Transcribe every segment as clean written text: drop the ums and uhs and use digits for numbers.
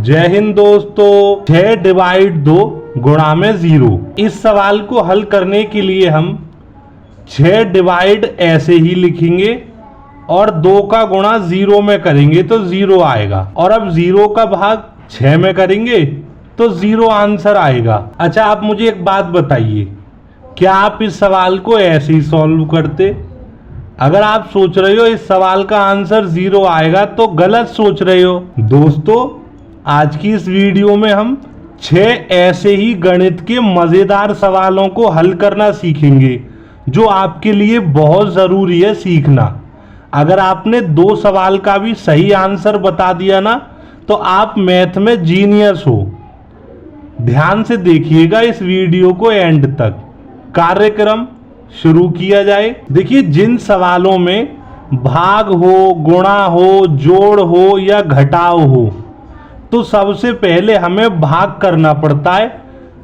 जय हिंद दोस्तों। 6 डिवाइड 2 गुणा में 0। इस सवाल को हल करने के लिए हम 6 डिवाइड ऐसे ही लिखेंगे और 2 का गुणा 0 में करेंगे तो 0 आएगा, और अब 0 का भाग 6 में करेंगे तो 0 आंसर आएगा। अच्छा, आप मुझे एक बात बताइए, क्या आप इस सवाल को ऐसे ही सॉल्व करते? अगर आप सोच रहे हो इस सवाल का आंसर 0 आएगा तो गलत सोच रहे हो। दोस्तों, आज की इस वीडियो में हम 6 ऐसे ही गणित के मजेदार सवालों को हल करना सीखेंगे जो आपके लिए बहुत जरूरी है सीखना। अगर आपने 2 सवाल का भी सही आंसर बता दिया ना तो आप मैथ में जीनियस हो। ध्यान से देखिएगा इस वीडियो को एंड तक। कार्यक्रम शुरू किया जाए। देखिए, जिन सवालों में भाग हो, गुणा हो, जोड़ हो या घटाव हो तो सबसे पहले हमें भाग करना पड़ता है,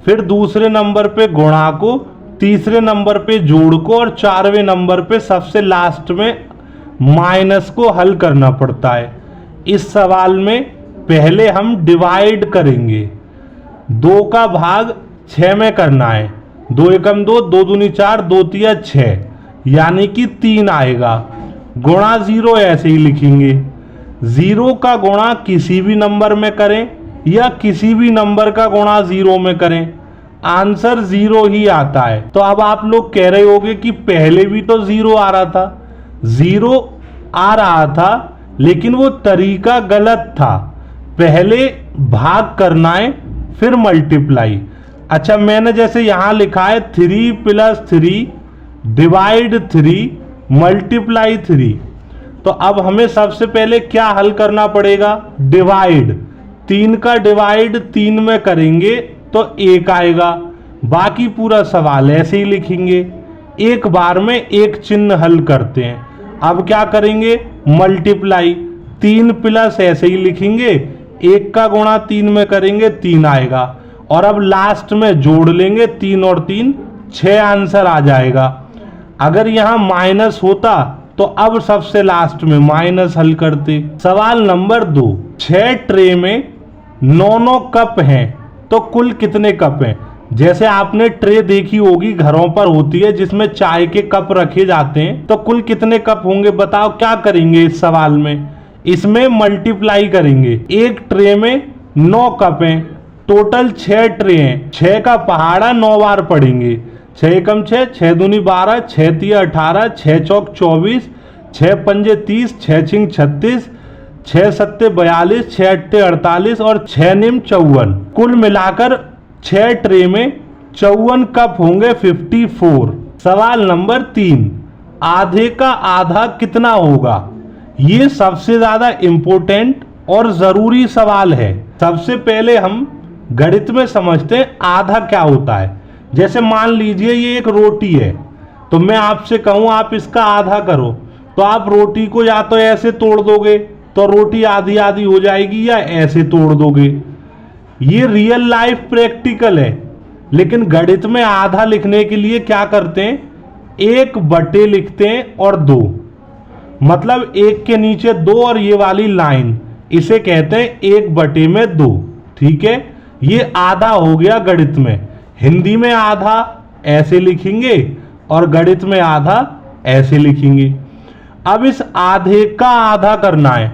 फिर दूसरे नंबर पे गुणा को, तीसरे नंबर पे जोड़ को और 4वें नंबर पे सबसे लास्ट में माइनस को हल करना पड़ता है। इस सवाल में पहले हम डिवाइड करेंगे। 2 का भाग 6 में करना है। 2 एकम 2, 2 दूनी 4, 2 तिया 6, यानी कि 3 आएगा। गुणा 0 ऐसे ही लिखेंगे। 0 का गुणा किसी भी नंबर में करें या किसी भी नंबर का गुणा 0 में करें, आंसर 0 ही आता है। तो अब आप लोग कह रहे होंगे कि पहले भी तो 0 आ रहा था। 0 आ रहा था लेकिन वो तरीका गलत था। पहले भाग करना है फिर मल्टीप्लाई। अच्छा, मैंने जैसे यहां लिखा है 3 + 3 डिवाइड 3 मल्टीप्लाई 3, तो अब हमें सबसे पहले क्या हल करना पड़ेगा? डिवाइड। 3 का डिवाइड 3 में करेंगे तो 1 आएगा। बाकी पूरा सवाल ऐसे ही लिखेंगे। एक बार में एक चिन्ह हल करते हैं। अब क्या करेंगे? मल्टीप्लाई। 3 प्लस ऐसे ही लिखेंगे, 1 का गुणा 3 में करेंगे 3 आएगा, और अब लास्ट में जोड़ लेंगे 3 और 3 6 आंसर आ जाएगा। अगर यहां माइनस होता तो अब सबसे लास्ट में माइनस हल करते। सवाल नंबर 2। 6 ट्रे में 9 कप हैं तो कुल कितने कप हैं? जैसे आपने ट्रे देखी होगी, घरों पर होती है जिसमें चाय के कप रखे जाते हैं, तो कुल कितने कप होंगे बताओ। क्या करेंगे इस सवाल में? इसमें मल्टीप्लाई करेंगे। एक ट्रे में 9 कप हैं, टोटल 6 ट्रे हैं। 6 का पहाड़ा 9 बार पढ़ेंगे। 6 एकम 6, 6 दूनी 12, 6 तिया 18, 6 चौक 24, 6 पंजे 30, 6 छिंग 36, 6 सत्ते 42, 6 अट्टे 48 और 6 निम 54। कुल मिलाकर 6 ट्रे में 54 कप होंगे, 54। सवाल नंबर 3। आधे का आधा कितना होगा? ये सबसे ज्यादा इंपॉर्टेंट और जरूरी सवाल है। सबसे पहले हम गणित में समझते हैं आधा क्या होता है। जैसे मान लीजिए ये एक रोटी है, तो मैं आपसे कहूं आप इसका आधा करो, तो आप रोटी को या तो ऐसे तोड़ दोगे तो रोटी आधी आधी हो जाएगी, या ऐसे तोड़ दोगे। ये रियल लाइफ प्रैक्टिकल है। लेकिन गणित में आधा लिखने के लिए क्या करते हैं? 1 बटे लिखते हैं और 2, मतलब 1 के नीचे 2 और ये वाली लाइन, इसे कहते हैं 1 बटे में 2। ठीक है, ये आधा हो गया गणित में। हिंदी में आधा ऐसे लिखेंगे और गणित में आधा ऐसे लिखेंगे। अब इस आधे का आधा करना है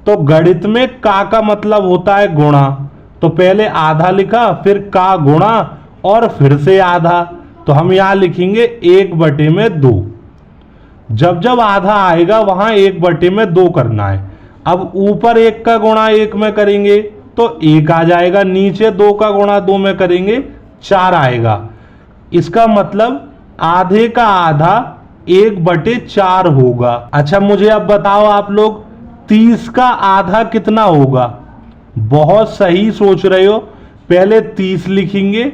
तो गणित में का मतलब होता है गुणा, तो पहले आधा लिखा, फिर का गुणा और फिर से आधा, तो हम यहां लिखेंगे 1 बटे में 2। जब जब आधा आएगा वहां 1 बटे में 2 करना है। अब ऊपर 1 का गुणा 1 में करेंगे तो 1 आ जाएगा, नीचे 2 का गुणा 2 में करेंगे 4 आएगा। इसका मतलब आधे का आधा 1 बटे 4 होगा। अच्छा, मुझे अब बताओ आप लोग 30 का आधा कितना होगा? बहुत सही सोच रहे हो। पहले 30 लिखेंगे,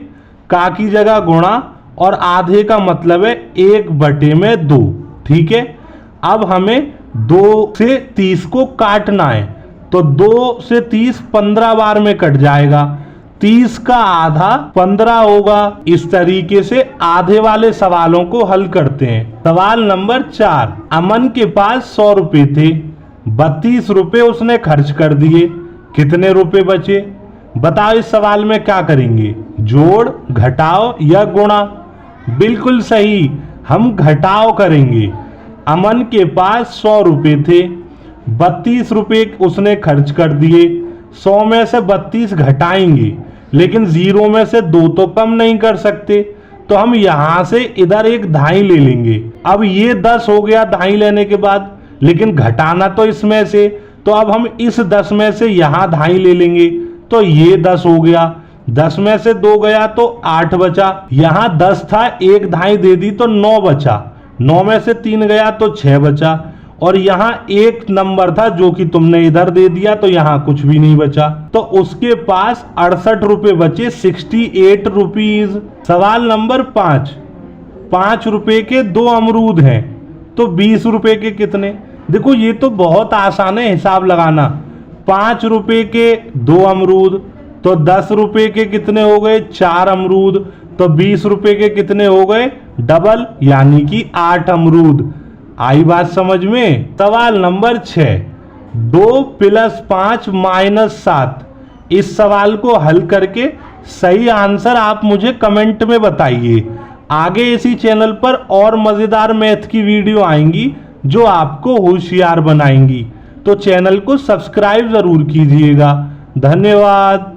का की जगह गुणा, और आधे का मतलब है 1 बटे में 2। ठीक है, अब हमें 2 से 30 को काटना है, तो 2 से 30 15 बार में कट जाएगा। 30 का आधा 15 होगा। इस तरीके से आधे वाले सवालों को हल करते हैं। सवाल नंबर 4। अमन के पास 100 रुपए थे, 32 रुपए उसने खर्च कर दिए, कितने रुपए बचे? बताओ इस सवाल में क्या करेंगे, जोड़, घटाओ या गुणा? बिल्कुल सही, हम घटाओ करेंगे। अमन के पास 100 रुपये थे, 32 रुपये उसने खर्च कर दिए। 100 में से 32 घटाएंगे, लेकिन 0 में से 2 तो कम नहीं कर सकते, तो हम यहां से इधर एक धाई ले लेंगे। अब ये 10 हो गया धाई लेने के बाद, लेकिन घटाना तो इसमें से, तो अब हम इस 10 में से यहां धाई ले लेंगे, तो ये 10 हो गया। 10 में से 2 गया तो 8 बचा। यहां 10 था, एक धाई दे दी तो 9 बचा। 9 में से 3 गया तो 6 बचा। और यहां एक नंबर था जो कि तुमने इधर दे दिया, तो यहां कुछ भी नहीं बचा, तो उसके पास 68 रुपए बचे, 68 रुपीज। सवाल नंबर 5, 5 रुपए के 2 अमरूद हैं, तो 20 रुपए के कितने? देखो ये तो बहुत आसान है हिसाब लगाना। 5 रुपए के 2 अमरूद, तो 10 रुपए के कितने हो गए? 4 अमरूद। तो 20 रुपए के कितने हो गए? डबल, यानी कि 8 अमरूद। आई बात समझ में? सवाल नंबर 6, 2 + 5 - 7। इस सवाल को हल करके सही आंसर आप मुझे कमेंट में बताइए। आगे इसी चैनल पर और मजेदार मैथ की वीडियो आएंगी जो आपको होशियार बनाएंगी, तो चैनल को सब्सक्राइब जरूर कीजिएगा। धन्यवाद।